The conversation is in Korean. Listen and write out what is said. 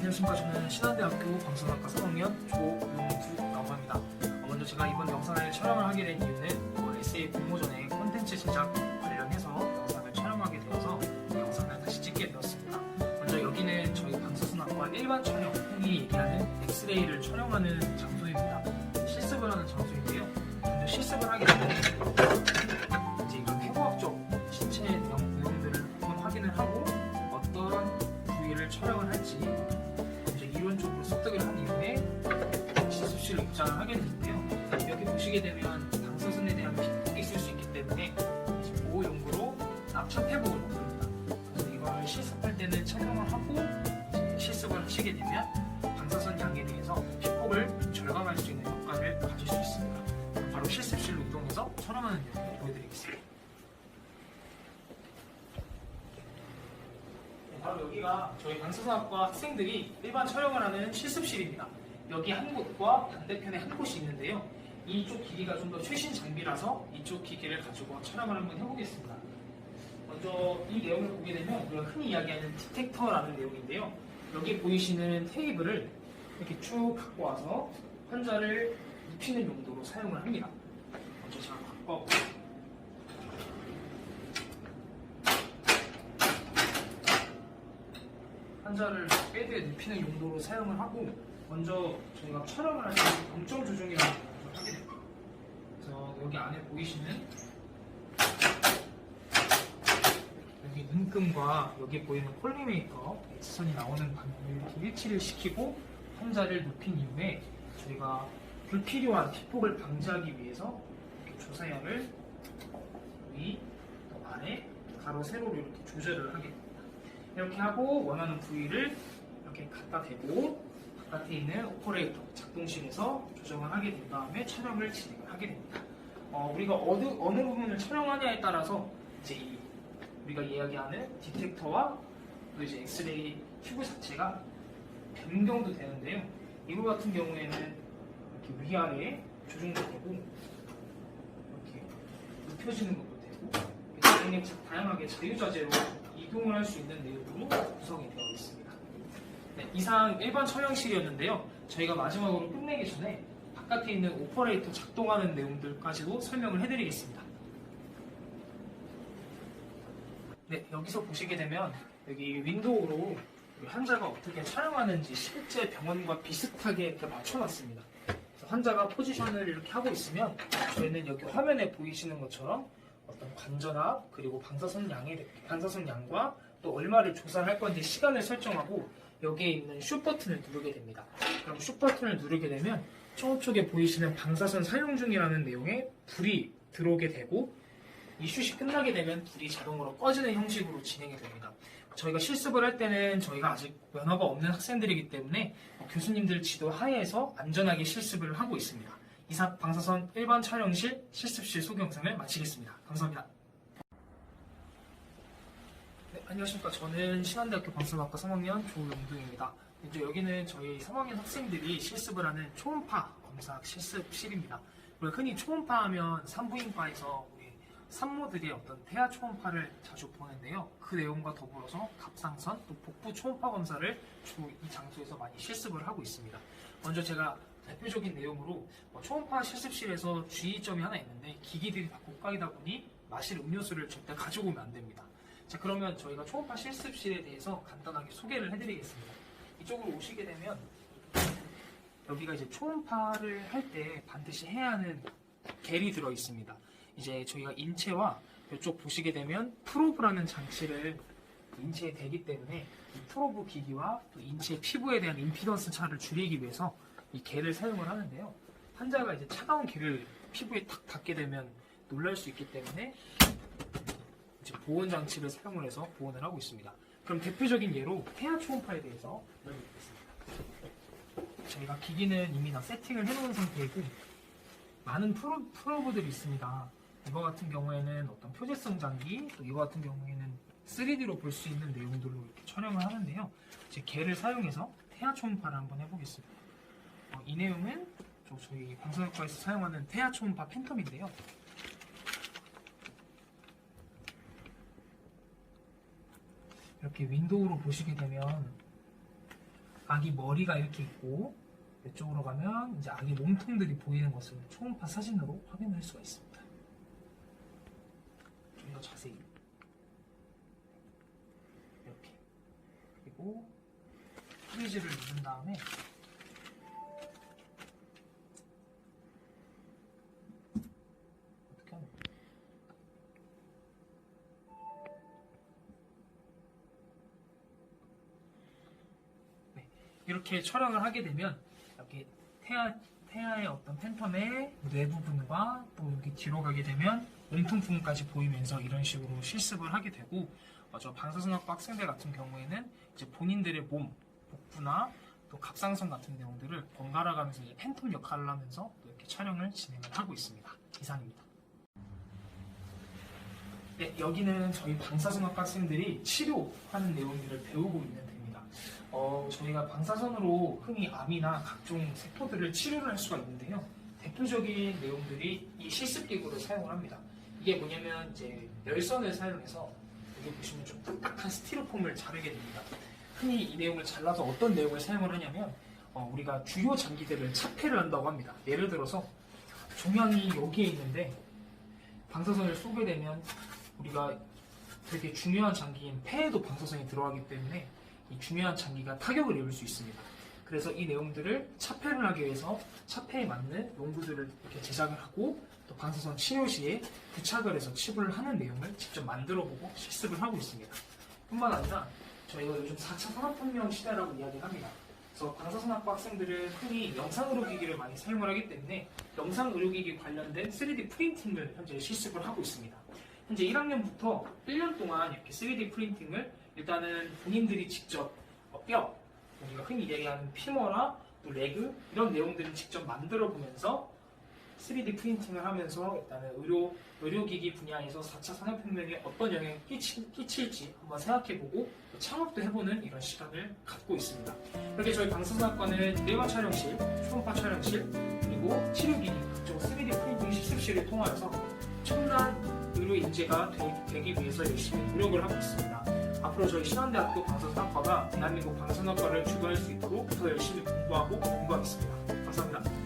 안녕하십니까. 저는 신한대학교 방송학과 3학년 조용두라고 합니다. 먼저 제가 이번 영상을 촬영을 하게 된 이유는 에세이 공모전의 콘텐츠 제작 관련해서 영상을 촬영하게 되어서 영상을 다시 찍게 되었습니다. 먼저 여기는 저희 방사선학과 일반 촬영, 흔히 얘기하는 엑스레이를 촬영하는 장소입니다. 실습을 하는 장소인데요. 먼저 실습을 하게 되면 이제 이런 해부학적 신체 내용들을 한번 확인을 하고 어떤 부위를 촬영을 할지 이제 이론적으로 습득을 한 이후에 실습실로 입장을 하게 되는데요. 여기 보시게 되면 방사선에 대한 피폭이 있을 수 있기 때문에 보호 용도로 납작 회복을 먹습니다. 그래서 이걸 실습할 때는 착용을 하고 이제 실습을 하시게 되면 방사선 양에 대해서 피폭을 절감할 수 있는 효과를 가질 수 있습니다. 바로 실습실로 이동해서 촬영하는 내용을 보여드리겠습니다. 바로 여기가 저희 방사선학과 학생들이 일반 촬영을 하는 실습실입니다. 여기 한 곳과 반대편에 한 곳이 있는데요. 이쪽 기기가 좀 더 최신 장비라서 이쪽 기기를 가지고 촬영을 한번 해보겠습니다. 먼저 이 내용을 보게 되면 우리가 흔히 이야기하는 디텍터라는 내용인데요. 여기 보이시는 테이블을 이렇게 쭉 갖고 와서 환자를 눕히는 용도로 사용을 합니다. 먼저 제가 바꿔 환자를 베드에 눕히는 용도로 사용을 하고 먼저 저희가 촬영을 할 때 동점 조정이라는 걸 하게 됩니다. 그래서 여기 안에 보이시는 여기 눈금과 여기 보이는 콜리메이터 X선이 나오는 방향을 이렇게 일치를 시키고 환자를 눕힌 이후에 저희가 불필요한 피폭을 방지하기 위해서 이렇게 조사약을 위, 또 아래, 가로, 세로로 이렇게 조절을 하게 됩니다. 이렇게 하고 원하는 부위를 이렇게 갖다 대고 바깥에 있는 오퍼레이터 작동실에서 조정을 하게 된 다음에 촬영을 진행을 하게 됩니다. 우리가 어느 부분을 촬영하냐에 따라서 이제 우리가 이야기하는 디텍터와 또 이제 엑스레이 튜브 자체가 변경도 되는데요. 이거 같은 경우에는 이렇게 위아래 조정도 되고 이렇게 눕혀지는 것도 되고 굉장히 다양하게 자유자재로 이동을 할 수 있는 내용으로 구성이 되어 있습니다. 네, 이상 일반 촬영실이었는데요. 저희가 마지막으로 끝내기 전에 바깥에 있는 오퍼레이터 작동하는 내용들까지도 설명을 해드리겠습니다. 네, 여기서 보시게 되면 여기 윈도우로 환자가 어떻게 촬영하는지 실제 병원과 비슷하게 이렇게 맞춰놨습니다. 그래서 환자가 포지션을 이렇게 하고 있으면 저희는 여기 화면에 보이시는 것처럼 어떤 관전압 그리고 방사선 양과 또 얼마를 조사할 건지 시간을 설정하고 여기에 있는 슛 버튼을 누르게 됩니다. 그럼 슛 버튼을 누르게 되면 저쪽에 보이시는 방사선 사용 중이라는 내용에 불이 들어오게 되고 이 슛이 끝나게 되면 불이 자동으로 꺼지는 형식으로 진행이 됩니다. 저희가 실습을 할 때는 저희가 아직 면허가 없는 학생들이기 때문에 교수님들 지도 하에서 안전하게 실습을 하고 있습니다. 이상 방사선 일반 촬영실 실습실 소개 영상을 마치겠습니다. 감사합니다. 네, 안녕하십니까. 저는 신한대학교 방사선학과 3학년 조용두입니다. 이제 여기는 저희 3학년 학생들이 실습을 하는 초음파 검사 실습실입니다. 우리가 흔히 초음파 하면 산부인과에서 우리 산모들의 어떤 태아 초음파를 자주 보는데요. 그 내용과 더불어서 갑상선 또 복부 초음파 검사를 주로 이 장소에서 많이 실습을 하고 있습니다. 먼저 제가 대표적인 내용으로 초음파 실습실에서 주의점이 하나 있는데 기기들이 다 고가이다 보니 마실 음료수를 절대 가지고 오면 안 됩니다. 자, 그러면 저희가 초음파 실습실에 대해서 간단하게 소개를 해드리겠습니다. 이쪽으로 오시게 되면 여기가 이제 초음파를 할 때 반드시 해야 하는 겔이 들어 있습니다. 이제 저희가 인체와 이쪽 보시게 되면 프로브라는 장치를 인체에 대기 때문에 이 프로브 기기와 또 인체의 피부에 대한 임피던스 차를 줄이기 위해서 이 겔을 사용을 하는데요. 환자가 이제 차가운 겔을 피부에 탁 닿게 되면 놀랄 수 있기 때문에 이제 보온 장치를 사용을 해서 보온을 하고 있습니다. 그럼 대표적인 예로 태아 초음파에 대해서 알려드리겠습니다. 저희가 기기는 이미 다 세팅을 해놓은 상태이고 많은 프로브들이 있습니다. 이거 같은 경우에는 어떤 표재성 장기, 또 이거 같은 경우에는 3D로 볼 수 있는 내용들로 이렇게 촬영을 하는데요. 이제 겔을 사용해서 태아 초음파를 한번 해보겠습니다. 이 내용은 저희 방사선학과에서 사용하는 태아 초음파 팬텀인데요. 이렇게 윈도우로 보시게 되면 아기 머리가 이렇게 있고 이쪽으로 가면 이제 아기 몸통들이 보이는 것을 초음파 사진으로 확인할 수가 있습니다. 좀 더 자세히 이렇게 그리고 프리즈를 누른 다음에 어떻게 하는 거야? 네, 이렇게 촬영을 하게 되면 이렇게 태아의 어떤 팬텀의 뇌 부분과 또 여기 뒤로 가게 되면 몸통 부분까지 보이면서 이런 식으로 실습을 하게 되고 저 방사선학과 학생들 같은 경우에는 이제 본인들의 몸, 복부나 또 갑상선 같은 내용들을 번갈아 가면서 이 팬텀 역할을 하면서 또 이렇게 촬영을 진행을 하고 있습니다. 이상입니다. 네, 여기는 저희 방사선학과 학생들이 치료하는 내용들을 배우고 있는 데입니다. 저희가 방사선으로 흔히 암이나 각종 세포들을 치료를 할 수가 있는데요. 대표적인 내용들이 이 실습기구를 사용을 합니다. 이게 뭐냐면 이제 열선을 사용해서 여기 보시면 좀 딱딱한 스티로폼을 자르게 됩니다. 흔히 이 내용을 잘라서 어떤 내용을 사용을 하냐면 우리가 주요 장기들을 차폐를 한다고 합니다. 예를 들어서 종양이 여기에 있는데 방사선을 쏘게 되면 우리가 되게 중요한 장기인 폐에도 방사선이 들어가기 때문에 이 중요한 장기가 타격을 입을 수 있습니다. 그래서 이 내용들을 차폐를 하기 위해서 차폐에 맞는 용구들을 이렇게 제작을 하고 또 방사선 치료 시에 부착을 해서 치료를 하는 내용을 직접 만들어보고 실습을 하고 있습니다. 뿐만 아니라 저희가 요즘 4차 산업혁명 시대라고 이야기를 합니다. 그래서 방사선학과 학생들은 흔히 영상의료기기를 많이 사용을 하기 때문에 영상의료기기 관련된 3D 프린팅을 현재 실습을 하고 있습니다. 현재 1학년부터 1년 동안 이렇게 3D 프린팅을 일단은 본인들이 직접 뼈, 우리가 흔히 얘기하는 피머나 또 레그 이런 내용들을 직접 만들어 보면서 3D 프린팅을 하면서 일단은 의료기기 분야에서 4차 산업혁명에 어떤 영향을 끼칠지 한번 생각해보고 창업도 해보는 이런 시간을 갖고 있습니다. 이렇게 저희 방사선학과는 일반 촬영실, 초음파 촬영실, 그리고 치료기기, 각종 3D 프린팅 실습실을 통하여서 첨단 의료 인재가 되기 위해서 열심히 노력을 하고 있습니다. 앞으로 저희 신한대학교 방사선학과가 대한민국 방사선학과를 주도할 수 있도록 더 열심히 공부하고 연구하겠습니다. 감사합니다.